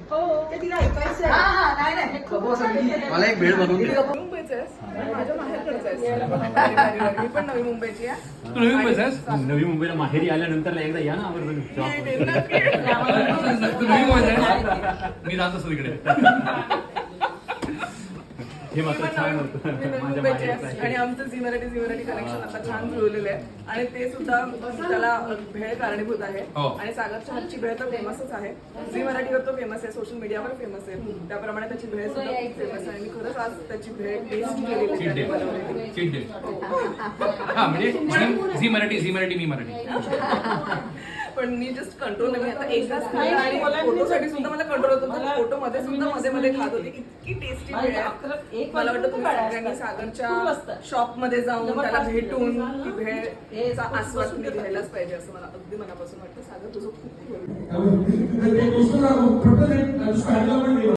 तिला ऐकायचं मला एक भेळ बनवून दे. मुंबईचं आहेस माझ्या माहेरकडचं मी पण नवी मुंबईची आहे. तू नवी मुंबईचा आहेस? नवी मुंबईला माहेरी आल्यानंतर एकदा या ना आवर्जून. तू नवी मुंबईचा आहेस? मी राहत असतो तिकडे. हे मात्र छान होतं. माझ्या माहेरचं आहे. आणि आमचं झी मराठी कनेक्शन आता छान जुळलेलं आहे आणि ते सुद्धा त्याला भेळ कारणीभूत आहे. हो. आणि सागरच्या हातची भेळ तर फेमसच आहे. झी मराठीवर तो फेमस आहे, सोशल मीडियावर फेमस आहे. त्याप्रमाणे त्याची भेळ सुद्धा खूप फेमस आहे. मी खरंच आज त्याची भेळ टेस्ट केलेली आहे बनवलेली. Cheat day. हा म्हणजे झी मराठी मी मराठी. पण मी जस्ट कंट्रोल नाही. आता एकदाच खाल्लं आणि फोटोसाठी सुद्धा मला कंट्रोल होत होतं. फोटो मध्ये सुद्धा मध्ये खात होते. इतकी टेस्टी भेळ आहे. मला वाटतं तुम्ही सगळ्यांनी सागरच्या शॉप मध्ये जाऊन त्याला भेटून ती भेळचा आस्वाद तुम्ही घ्यायलाच पाहिजे असं मला अगदी मनापासून वाटतं. सागर तुझं खूप